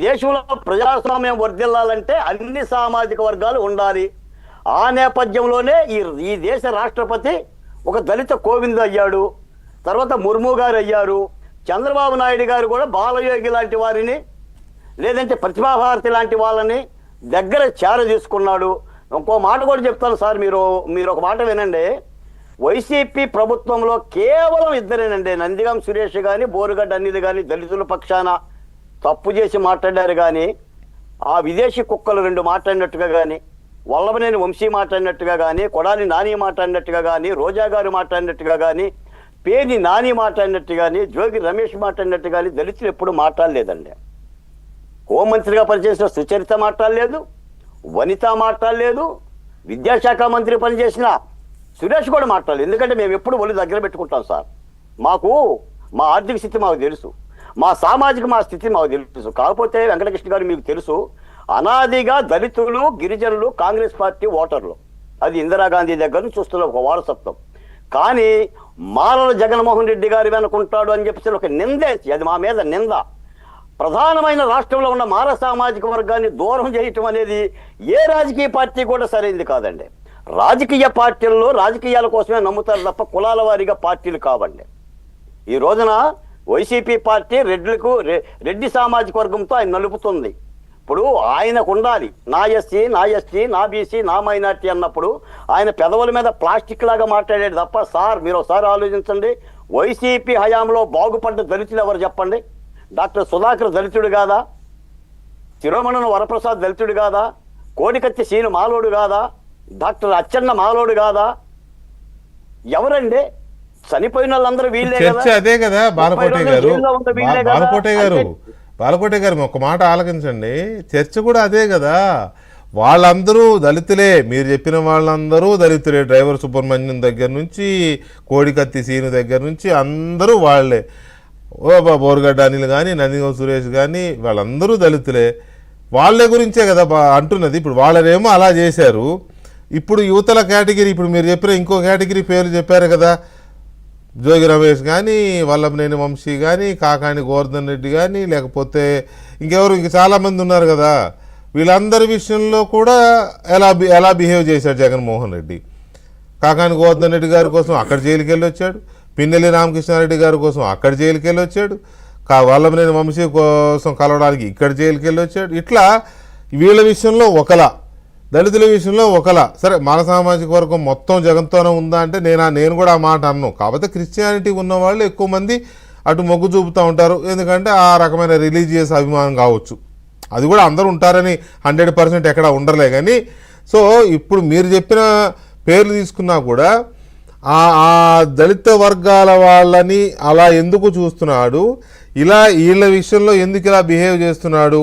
దేశంలో ప్రజాస్వామ్యం వర్ధిల్లాలంటే అన్ని సామాజిక వర్గాలు ఉండాలి. ఆ నేపథ్యంలోనే ఈ దేశ రాష్ట్రపతి ఒక దళిత కోవింద్ అయ్యాడు. తర్వాత ముర్ము గారు అయ్యారు. చంద్రబాబు నాయుడు గారు కూడా బాలయోగి లాంటి వారిని, లేదంటే ప్రతిభాభారతి లాంటి వాళ్ళని దగ్గర చేర తీసుకున్నాడు. ఇంకో మాట కూడా చెప్తాను సార్, మీరు ఒక మాట వినండి. వైసీపీ ప్రభుత్వంలో కేవలం ఇద్దరేనండి, నందిగం సురేష్ కానీ బోరుగడ్డ అనిల్ కానీ దళితుల పక్షాన తప్పు చేసి మాట్లాడారు. కానీ ఆ విదేశీ కుక్కలు రెండు మాట్లాడినట్టుగా కానీ, వల్లభనేని వంశీ మాట్లాడినట్టుగా కానీ, కొడాలి నాని మాట్లాడినట్టుగా కానీ, రోజా గారు మాట్లాడినట్టుగా కానీ, పేని నాని మాట్లాడినట్టు కానీ, జోగి రమేష్ మాట్లాడినట్టు కానీ దళితులు ఎప్పుడు మాట్లాడలేదండి. హోంమంత్రిగా పనిచేసిన సుచరిత మాట్లాడలేదు, వనిత మాట్లాడలేదు, విద్యాశాఖ మంత్రి పనిచేసిన సురేష్ కూడా మాట్లాడలేదు. ఎందుకంటే మేము ఎప్పుడు ఒళ్ళు దగ్గర పెట్టుకుంటాం సార్. మాకు మా ఆర్థిక స్థితి మాకు తెలుసు, మా స్థితి మాకు తెలుసు. కాకపోతే వెంకటకృష్ణ గారు మీకు తెలుసు, అనాదిగా దళితులు గిరిజనులు కాంగ్రెస్ పార్టీ ఓటర్లు, అది ఇందిరాగాంధీ దగ్గర నుంచి చూస్తున్న ఒక వారసత్వం. కానీ మాలల జగన్మోహన్ రెడ్డి గారు వెనుకుంటాడు అని చెప్పేసి ఒక నిందేసి, అది మా మీద నింద. ప్రధానమైన రాష్ట్రంలో ఉన్న మాల సామాజిక వర్గాన్ని దూరం చేయటం అనేది ఏ రాజకీయ పార్టీ కూడా సరైనది కాదండి. రాజకీయ పార్టీల్లో రాజకీయాల కోసమే నమ్ముతారు తప్ప కులాల వారీగా పార్టీలు కావండి. ఈ రోజున వైసీపీ పార్టీ రెడ్డి సామాజిక వర్గంతో ఆయన నలుపుతుంది. ఇప్పుడు ఆయనకు ఉండాలి నా ఎస్సీ, నా ఎస్టీ, నా బీసీ, నా మైనార్టీ అన్నప్పుడు ఆయన పెదవుల మీద ప్లాస్టిక్ లాగా మాట్లాడేది తప్ప. సార్ మీరు ఒకసారి ఆలోచించండి, వైసీపీ హయాంలో బాగుపడ్డ దళితులు ఎవరు చెప్పండి? డాక్టర్ సుధాకర్ దళితుడు కాదా? తిరుమణన వరప్రసాద్ దళితుడు కాదా? కోడికత్తి సీను మాలోడు కాదా? డాక్టర్ అచ్చెన్న మాలోడు కాదా? ఎవరండి? చనిపోయిన వాళ్ళందరూ వీళ్ళే కదా. అదే కదా బాలకోటే గారు ఒక మాట ఆలకించండి. చర్చ కూడా అదే కదా. వాళ్ళందరూ దళితులే, మీరు చెప్పిన వాళ్ళందరూ దళితులే. డ్రైవర్ సుబ్రహ్మణ్యం దగ్గర నుంచి కోడికత్తి సీను దగ్గర నుంచి అందరూ వాళ్లే. బోరుగడ్డ అనిల్ కానీ నందిగం సురేష్ కానీ వాళ్ళందరూ దళితులే. వాళ్ళ గురించే కదా అంటున్నది. ఇప్పుడు వాళ్ళనేమో అలా చేశారు. ఇప్పుడు యువతల కేటగిరీ, ఇప్పుడు మీరు చెప్పిన ఇంకో కేటగిరీ పేర్లు చెప్పారు కదా, జోగి రమేష్ కానీ, వల్లభనేని వంశీ కానీ, కాకాని గోవర్ధన్ రెడ్డి కానీ, లేకపోతే ఇంక చాలామంది ఉన్నారు కదా. వీళ్ళందరి విషయంలో కూడా ఎలా బిహేవ్ చేశాడు జగన్మోహన్ రెడ్డి. కాకాని గోవర్ధన్ రెడ్డి గారి కోసం అక్కడ జైలుకి వెళ్ళి వచ్చాడు, పిన్నెల్లి రామకృష్ణారెడ్డి గారి కోసం అక్కడ జైలుకి వెళ్ళి వచ్చాడు, వల్లభనేని వంశీ కోసం కలవడానికి ఇక్కడ జైలుకి వెళ్ళి వచ్చాడు. ఇట్లా వీళ్ళ విషయంలో ఒకలా, దళితుల విషయంలో ఒకలా. సరే మన సామాజిక వర్గం మొత్తం జగన్తోనే ఉందా అంటే నేను కూడా ఆ మాట అన్నాను. కాకపోతే క్రిస్టియానిటీ ఉన్న వాళ్ళు ఎక్కువ మంది అటు మొగ్గు చూపుతూ ఉంటారు. ఎందుకంటే ఆ రకమైన రిలీజియస్ అభిమానం కావచ్చు, అది కూడా అందరూ ఉంటారని 100% ఎక్కడ ఉండలే. కానీ సో ఇప్పుడు మీరు చెప్పిన పేర్లు తీసుకున్నా కూడా ఆ దళిత వర్గాల వాళ్ళని అలా ఎందుకు చూస్తున్నాడు, వీళ్ళ విషయంలో ఎందుకు ఇలా బిహేవ్ చేస్తున్నాడు